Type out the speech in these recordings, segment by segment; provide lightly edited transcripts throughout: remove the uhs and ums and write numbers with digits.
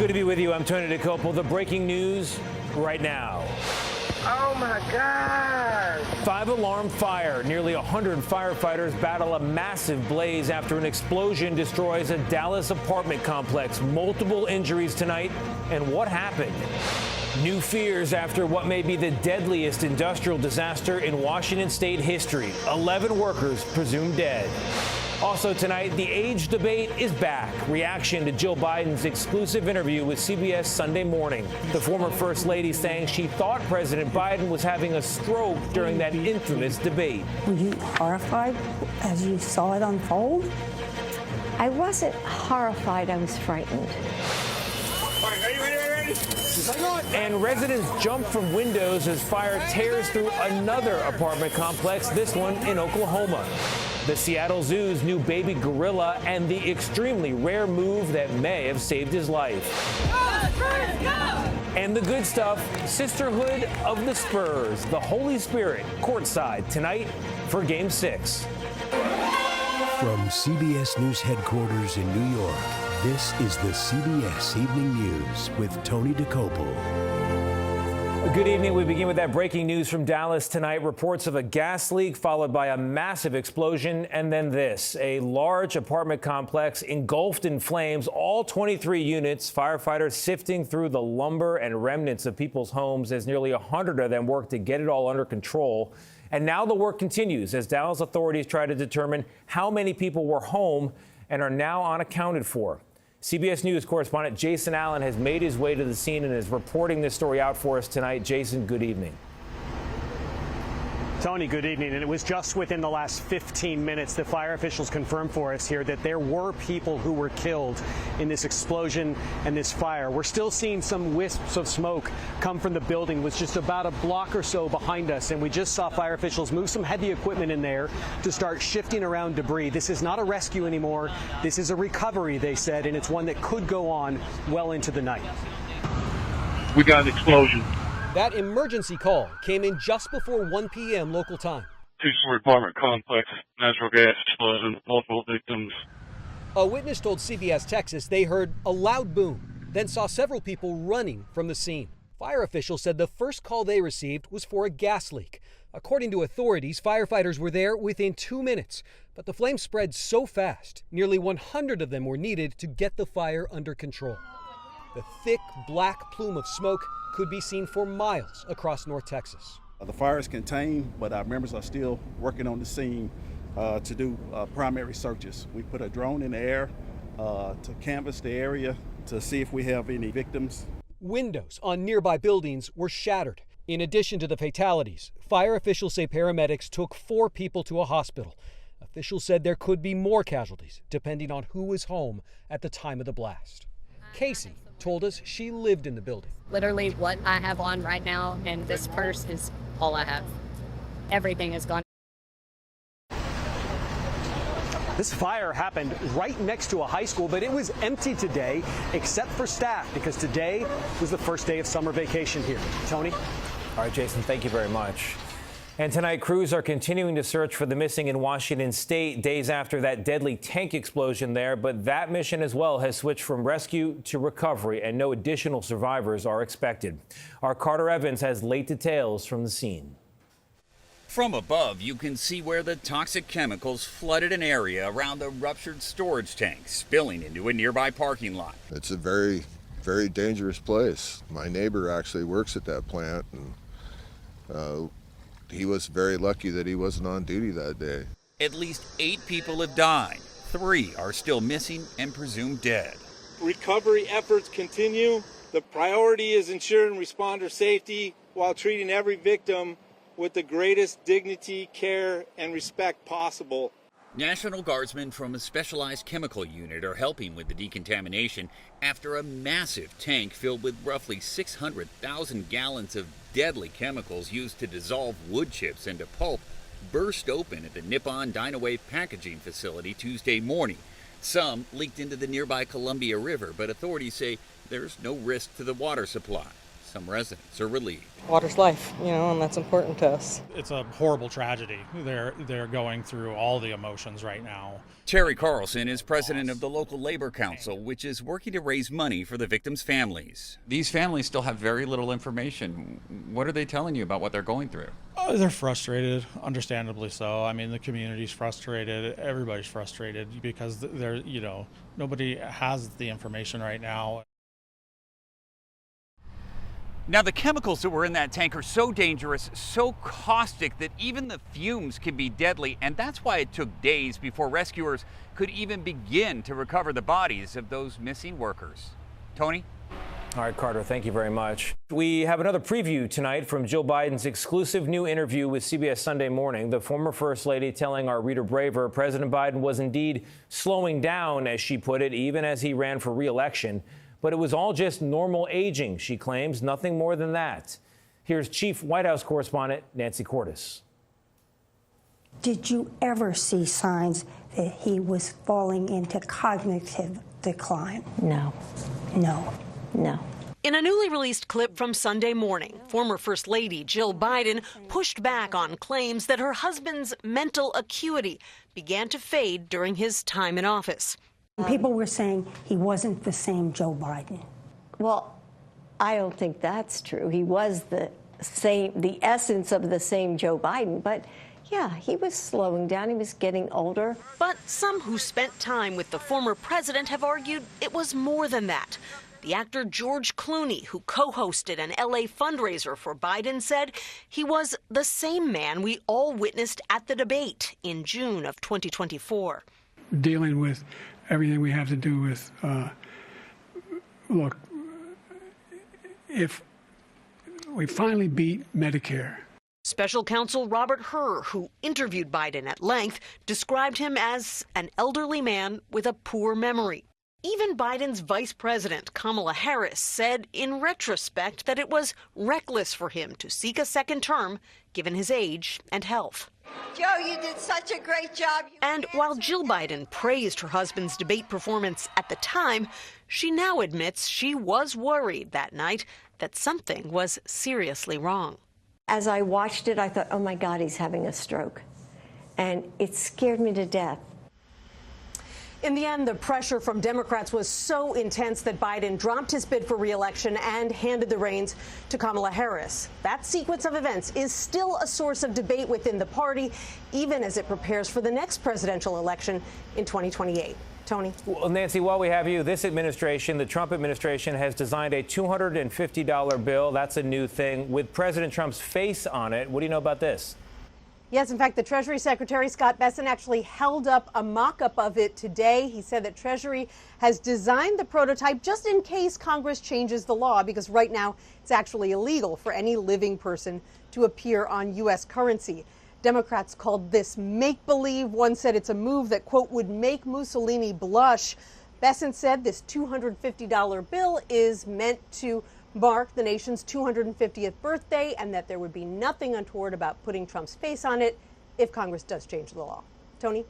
Good to be with you. I'm Tony DeCopel. The breaking news right now. Oh my God! 5-alarm fire. Nearly 100 firefighters battle a massive blaze after an explosion destroys a Dallas apartment complex. Multiple injuries tonight. And what happened? New fears after what may be the deadliest industrial disaster in Washington state history. 11 workers presumed dead. Also tonight, the age debate is back. Reaction to Joe Biden's exclusive interview with CBS Sunday Morning. The former First Lady saying she thought President Biden was having a stroke during that infamous debate. Were you horrified as you saw it unfold? I wasn't horrified, I was frightened. And residents jump from windows as fire tears through another apartment complex, this one in Oklahoma. The Seattle Zoo's new baby gorilla and the extremely rare move that may have saved his life. And the good stuff, Sisterhood of the Spurs, the Holy Spirit, courtside tonight for Game 6. From CBS News headquarters in New York, this is the CBS Evening News with Tony DeCopel. Good evening. We begin with that breaking news from Dallas tonight. Reports of a gas leak followed by a massive explosion. And then this, a large apartment complex engulfed in flames, all 23 units, firefighters sifting through the lumber and remnants of people's homes as nearly 100 of them work to get it all under control. And now the work continues as Dallas authorities try to determine how many people were home and are now unaccounted for. CBS News correspondent Jason Allen has made his way to the scene and is reporting this story out for us tonight. Jason, good evening. Tony, good evening. And it was just within the last 15 minutes that fire officials confirmed for us here that there were people who were killed in this explosion and this fire. We're still seeing some wisps of smoke come from the building. It was just about a block or so behind us, and we just saw fire officials move some heavy equipment in there to start shifting around debris. This is not a rescue anymore. This is a recovery, they said, and it's one that could go on well into the night. We got an explosion. That emergency call came in just before 1 p.m. local time. Two-story apartment complex, natural gas explosion, multiple victims. A witness told CBS Texas they heard a loud boom, then saw several people running from the scene. Fire officials said the first call they received was for a gas leak. According to authorities, firefighters were there within 2 minutes, but the flames spread so fast, nearly 100 of them were needed to get the fire under control. The thick, black plume of smoke could be seen for miles across North Texas. The fire is contained, but our members are still working on the scene to do primary searches. We put a drone in the air to canvass the area to see if we have any victims. Windows on nearby buildings were shattered. In addition to the fatalities, fire officials say paramedics took 4 people to a hospital. Officials said there could be more casualties, depending on who was home at the time of the blast. Casey told us she lived in the building. Literally what I have on right now and this purse is all I have. Everything is gone. This fire happened right next to a high school, but it was empty today except for staff because today was the first day of summer vacation here. Tony? All right, Jason, thank you very much. And tonight, crews are continuing to search for the missing in Washington state days after that deadly tank explosion there. But that mission as well has switched from rescue to recovery, and no additional survivors are expected. Our Carter Evans has late details from the scene. From above, you can see where the toxic chemicals flooded an area around the ruptured storage tank, spilling into a nearby parking lot. It's a very, very dangerous place. My neighbor actually works at that plant, and he was very lucky that he wasn't on duty that day. At least 8 people have died. 3 are still missing and presumed dead. Recovery efforts continue. The priority is ensuring responder safety while treating every victim with the greatest dignity, care, and respect possible. National Guardsmen from a specialized chemical unit are helping with the decontamination after a massive tank filled with roughly 600,000 gallons of deadly chemicals used to dissolve wood chips into pulp burst open at the Nippon Dynawave packaging facility Tuesday morning. Some leaked into the nearby Columbia River, but authorities say there's no risk to the water supply. Some residents are relieved. Water's life, and that's important to us. It's a horrible tragedy. They're going through all the emotions right now. Terry Carlson is president of the local labor council, which is working to raise money for the victims' families. These families still have very little information. What are they telling you about what they're going through? They're frustrated, understandably so. I mean, the community's frustrated. Everybody's frustrated because nobody has the information right now. Now, the chemicals that were in that tank are so dangerous, so caustic that even the fumes can be deadly, and that's why it took days before rescuers could even begin to recover the bodies of those missing workers. Tony? All right, Carter, thank you very much. We have another preview tonight from Jill Biden's exclusive new interview with CBS Sunday Morning. The former First Lady telling our Rita Braver President Biden was indeed slowing down, as she put it, even as he ran for re-election. But it was all just normal aging, she claims, nothing more than that. Here's Chief White House correspondent Nancy Cordes. Did you ever see signs that he was falling into cognitive decline? No. No. No. In a newly released clip from Sunday Morning, former First Lady Jill Biden pushed back on claims that her husband's mental acuity began to fade during his time in office. People were saying he wasn't the same Joe Biden. Well, I don't think that's true. He was the essence of the same Joe Biden, but yeah, he was slowing down. He was getting older. But some who spent time with the former president have argued it was more than that. The actor George Clooney, who co-hosted an LA fundraiser for Biden, said he was the same man we all witnessed at the debate in June of 2024. Dealing with everything we have to do with, look, if we finally beat Medicare. Special counsel Robert Hur, who interviewed Biden at length, described him as an elderly man with a poor memory. Even Biden's vice president, Kamala Harris, said in retrospect that it was reckless for him to seek a second term, given his age and health. Joe, you did such a great job. And while Jill Biden praised her husband's debate performance at the time, she now admits she was worried that night that something was seriously wrong. As I watched it, I thought, oh my God, he's having a stroke. And it scared me to death. In the end, the pressure from Democrats was so intense that Biden dropped his bid for re-election and handed the reins to Kamala Harris. That sequence of events is still a source of debate within the party, even as it prepares for the next presidential election in 2028. Tony? Well, Nancy, while we have you, this administration, the Trump administration, has designed a $250 bill. That's a new thing with President Trump's face on it. What do you know about this? Yes, in fact, the Treasury Secretary, Scott Bessent, actually held up a mock-up of it today. He said that Treasury has designed the prototype just in case Congress changes the law, because right now it's actually illegal for any living person to appear on U.S. currency. Democrats called this make-believe. One said it's a move that, quote, would make Mussolini blush. Bessent said this $250 bill is meant to mark the nation's 250th birthday, and that there would be nothing untoward about putting Trump's face on it if Congress does change the law. Tony?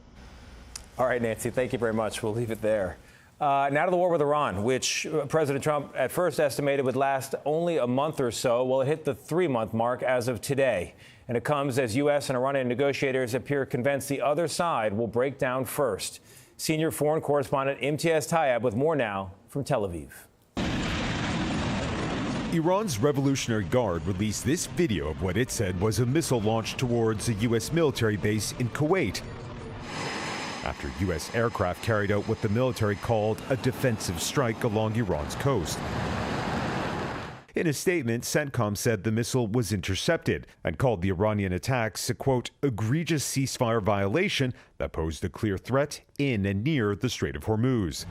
All right, Nancy, thank you very much. We'll leave it there. Now to the war with Iran, which President Trump at first estimated would last only a month or so. Well, it hit the 3-month mark as of today. And it comes as U.S. and Iranian negotiators appear convinced the other side will break down first. Senior foreign correspondent Imtiaz Tayeb with more now from Tel Aviv. Iran's Revolutionary Guard released this video of what it said was a missile launched towards a U.S. military base in Kuwait, after U.S. aircraft carried out what the military called a defensive strike along Iran's coast. In a statement, CENTCOM said the missile was intercepted and called the Iranian attacks a, quote, egregious ceasefire violation that posed a clear threat in and near the Strait of Hormuz.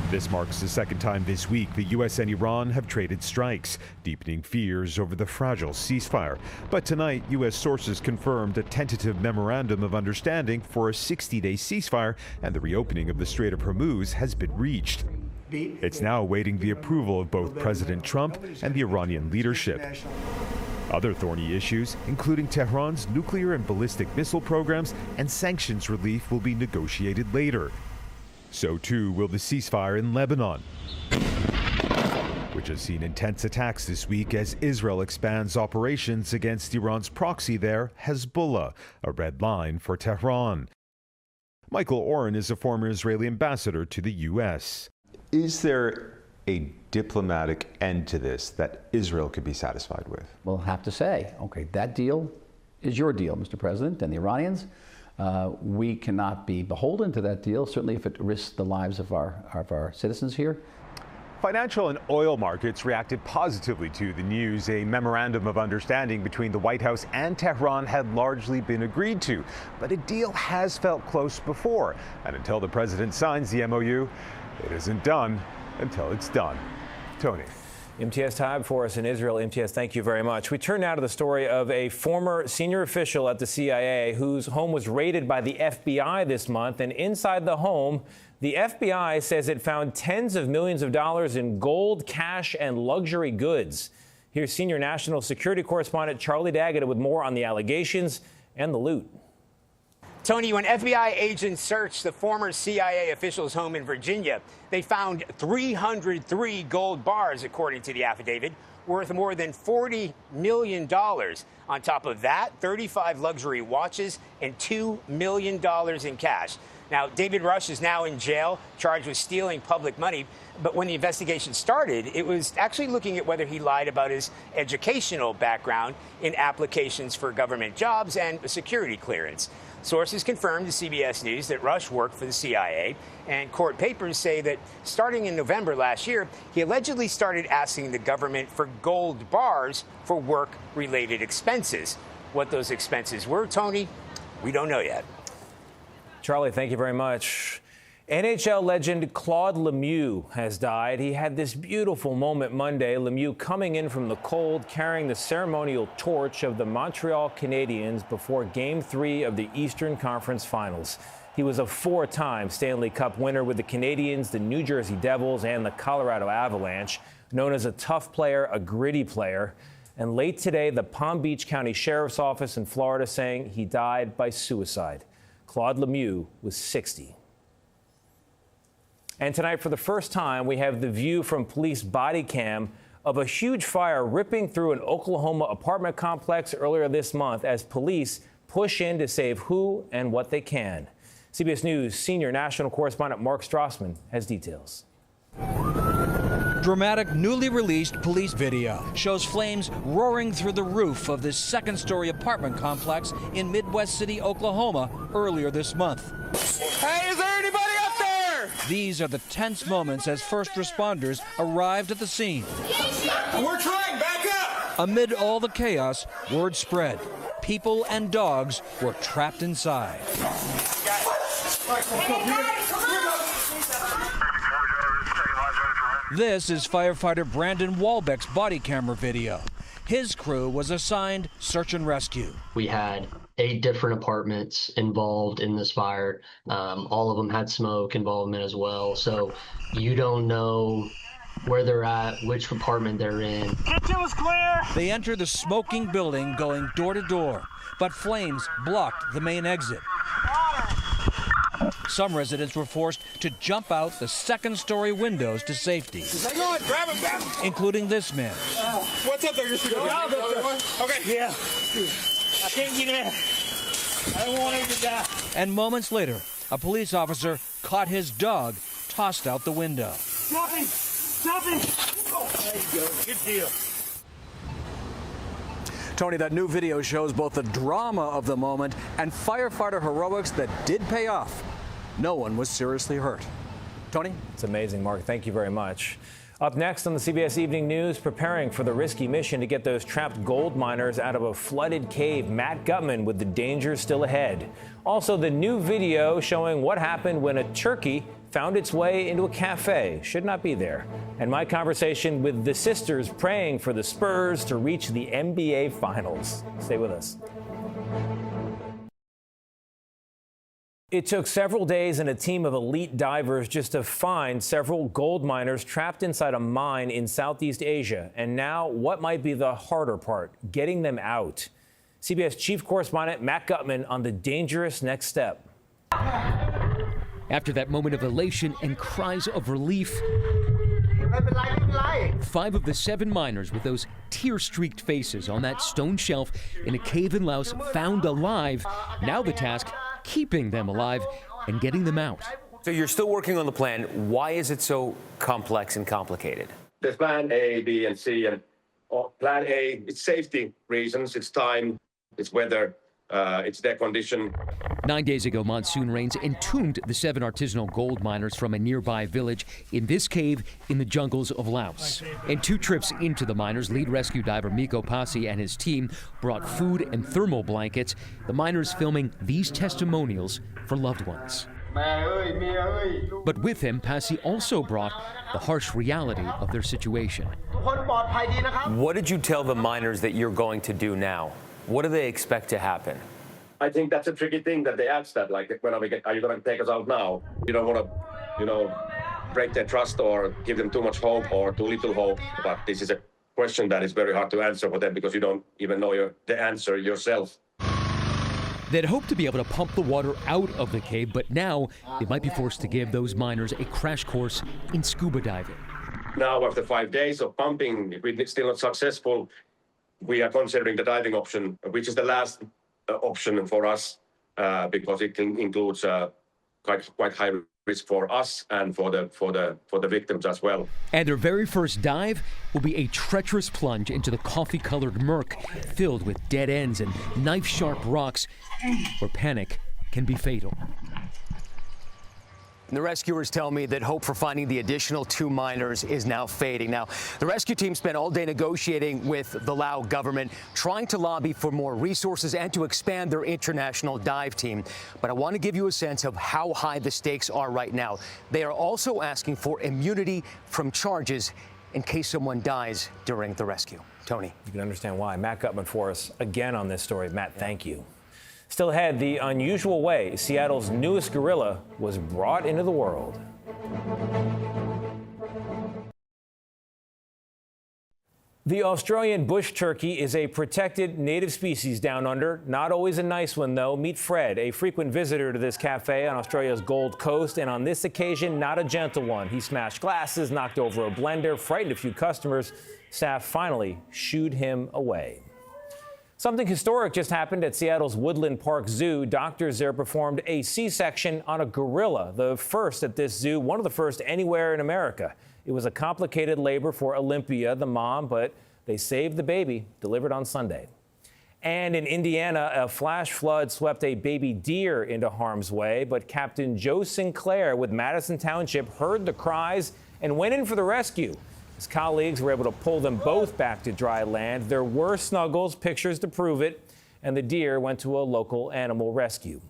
This marks the second time this week the U.S. and Iran have traded strikes, deepening fears over the fragile ceasefire. But tonight, U.S. sources confirmed a tentative memorandum of understanding for a 60-day ceasefire, and the reopening of the Strait of Hormuz has been reached. It's now awaiting the approval of both President Trump and the Iranian leadership. Other thorny issues, including Tehran's nuclear and ballistic missile programs and sanctions relief, will be negotiated later. So too will the ceasefire in Lebanon, which has seen intense attacks this week as Israel expands operations against Iran's proxy there, Hezbollah, a red line for Tehran. Michael Oren is a former Israeli ambassador to the U.S. Is there a diplomatic end to this that Israel could be satisfied with? We'll have to say, okay, that deal is your deal, Mr. President, and the Iranians. We cannot be beholden to that deal, certainly if it risks the lives of our citizens here. Financial and oil markets reacted positively to the news. A memorandum of understanding between the White House and Tehran had largely been agreed to, but a deal has felt close before. And until the president signs the MOU, it isn't done until it's done. Tony. MTS time for us in Israel. MTS, thank you very much. We turn now to the story of a former senior official at the CIA whose home was raided by the FBI this month. And inside the home, the FBI says it found tens of millions of dollars in gold, cash, and luxury goods. Here's senior national security correspondent Charlie D'Agata with more on the allegations and the loot. Tony, when FBI agents searched the former CIA official's home in Virginia, they found 303 gold bars, according to the affidavit, worth more than $40 million. On top of that, 35 luxury watches and $2 million in cash. Now, David Rush is now in jail, charged with stealing public money. But when the investigation started, it was actually looking at whether he lied about his educational background in applications for government jobs and a security clearance. Sources confirmed to CBS News that Rush worked for the CIA, and court papers say that starting in November last year, he allegedly started asking the government for gold bars for work-related expenses. What those expenses were, Tony, we don't know yet. Charlie, thank you very much. NHL legend Claude Lemieux has died. He had this beautiful moment Monday. Lemieux coming in from the cold, carrying the ceremonial torch of the Montreal Canadiens before Game 3 of the Eastern Conference Finals. He was a four-time Stanley Cup winner with the Canadiens, the New Jersey Devils, and the Colorado Avalanche. Known as a tough player, a gritty player. And late today, the Palm Beach County Sheriff's Office in Florida saying he died by suicide. Claude Lemieux was 60. And tonight, for the first time, we have the view from police body cam of a huge fire ripping through an Oklahoma apartment complex earlier this month as police push in to save who and what they can. CBS News senior national correspondent Mark Strassman has details. Dramatic, newly released police video shows flames roaring through the roof of this second-story apartment complex in Midwest City, Oklahoma, earlier this month. Hey, is there anybody up there? These are the tense moments as first responders arrived at the scene. We're trying, back up! Amid all the chaos, word spread. People and dogs were trapped inside. This is firefighter Brandon Walbeck's body camera video. His crew was assigned search and rescue. We had 8 different apartments involved in this fire. All of them had smoke involvement as well. So you don't know where they're at, which apartment they're in. Kitchen was clear. They enter the smoking building going door to door, but flames blocked the main exit. Some residents were forced to jump out the second-story windows to safety, Grab him. including this man. What's up there? Okay. Yeah. I can't get in. I don't want him to die. And moments later, a police officer caught his dog tossed out the window. Stop him. Stop him. Oh, there you go. Good deal. Tony, that new video shows both the drama of the moment and firefighter heroics that did pay off. No one was seriously hurt. Tony? It's amazing, Mark. Thank you very much. Up next on the CBS Evening News, preparing for the risky mission to get those trapped gold miners out of a flooded cave. Matt Gutman with the dangers still ahead. Also, the new video showing what happened when a turkey found its way into a cafe. Should not be there. And my conversation with the sisters praying for the Spurs to reach the NBA Finals. Stay with us. It took several days and a team of elite divers just to find several gold miners trapped inside a mine in Southeast Asia. And now, what might be the harder part? Getting them out. CBS chief correspondent Matt Gutman on the dangerous next step. After that moment of elation and cries of relief, 5 of the 7 miners with those tear-streaked faces on that stone shelf in a cave in Laos found alive. Now the task, keeping them alive and getting them out. So you're still working on the plan. Why is it so complex and complicated? There's plan A, B, and C. And plan A, it's safety reasons, it's time, it's weather, it's their condition. 9 days ago, monsoon rains entombed the 7 artisanal gold miners from a nearby village in this cave in the jungles of Laos. In 2 trips into the miners, lead rescue diver Miko Pasi and his team brought food and thermal blankets, the miners filming these testimonials for loved ones. But with him, Pasi also brought the harsh reality of their situation. What did you tell the miners that you're going to do now? What do they expect to happen? I think that's a tricky thing that they ask that, like, when are you going to take us out now? You don't want to, break their trust or give them too much hope or too little hope. But this is a question that is very hard to answer for them because you don't even know the answer yourself. They'd hoped to be able to pump the water out of the cave, but now they might be forced to give those miners a crash course in scuba diving. Now, after 5 days of pumping, if we're still not successful, we are considering the diving option, which is the last option for us because it includes quite high risk for us and for the victims as well. And their very first dive will be a treacherous plunge into the coffee-colored murk filled with dead ends and knife-sharp rocks where panic can be fatal. The rescuers tell me that hope for finding the additional 2 miners is now fading. Now, the rescue team spent all day negotiating with the Lao government, trying to lobby for more resources and to expand their international dive team. But I want to give you a sense of how high the stakes are right now. They are also asking for immunity from charges in case someone dies during the rescue. Tony. You can understand why. Matt Gutman for us again on this story. Matt, thank you. Still ahead, the unusual way Seattle's newest gorilla was brought into the world. The Australian bush turkey is a protected native species down under. Not always a nice one, though. Meet Fred, a frequent visitor to this cafe on Australia's Gold Coast, and on this occasion, not a gentle one. He smashed glasses, knocked over a blender, frightened a few customers. Staff finally shooed him away. Something historic just happened at Seattle's Woodland Park Zoo. Doctors there performed a C-section on a gorilla, the first at this zoo, one of the first anywhere in America. It was a complicated labor for Olympia, the mom, but they saved the baby, delivered on Sunday. And in Indiana, a flash flood swept a baby deer into harm's way, but Captain Joe Sinclair with Madison Township heard the cries and went in for the rescue. His colleagues were able to pull them both back to dry land. There were snuggles, pictures to prove it, and the deer went to a local animal rescue.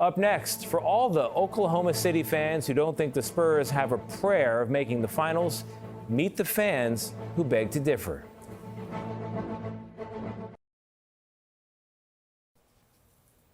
Up next, for all the Oklahoma City fans who don't think the Spurs have a prayer of making the finals, meet the fans who beg to differ.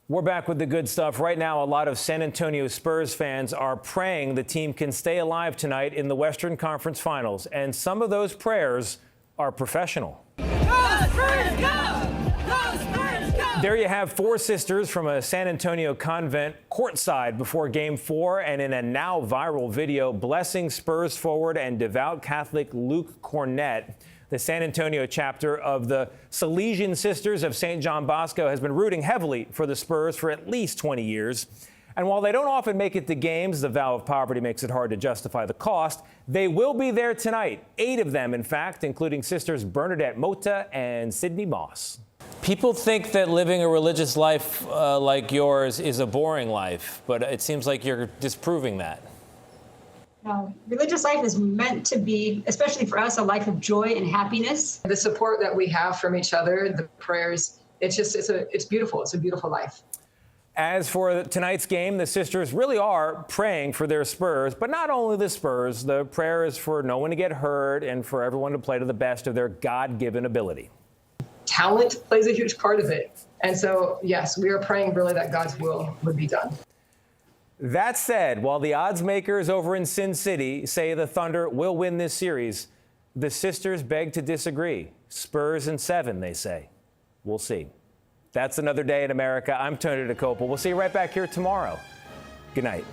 We're back with the good stuff. Right now, a lot of San Antonio Spurs fans are praying the team can stay alive tonight in the Western Conference Finals. And some of those prayers are professional. Go Spurs, go! Go Spurs, go! There you have 4 sisters from a San Antonio convent courtside before Game 4 and in a now viral video blessing Spurs forward and devout Catholic Luke Cornett. The San Antonio chapter of the Salesian Sisters of St. John Bosco has been rooting heavily for the Spurs for at least 20 years. And while they don't often make it to games, the vow of poverty makes it hard to justify the cost. They will be there tonight, 8 of them, in fact, including sisters Bernadette Mota and Sydney Moss. People think that living a religious life like yours is a boring life, but it seems like you're disproving that. Religious life is meant to be, especially for us, a life of joy and happiness. The support that we have from each other, the prayers, it's beautiful. It's a beautiful life. As for tonight's game, the sisters really are praying for their Spurs, but not only the Spurs. The prayer is for no one to get hurt and for everyone to play to the best of their God-given ability. Talent plays a huge part of it. And so, yes, we are praying really that God's will would be done. That said, while the odds makers over in Sin City say the Thunder will win this series, the sisters beg to disagree. Spurs in 7, they say. We'll see. That's another day in America. I'm Tony DeCoppel. We'll see you right back here tomorrow. Good night.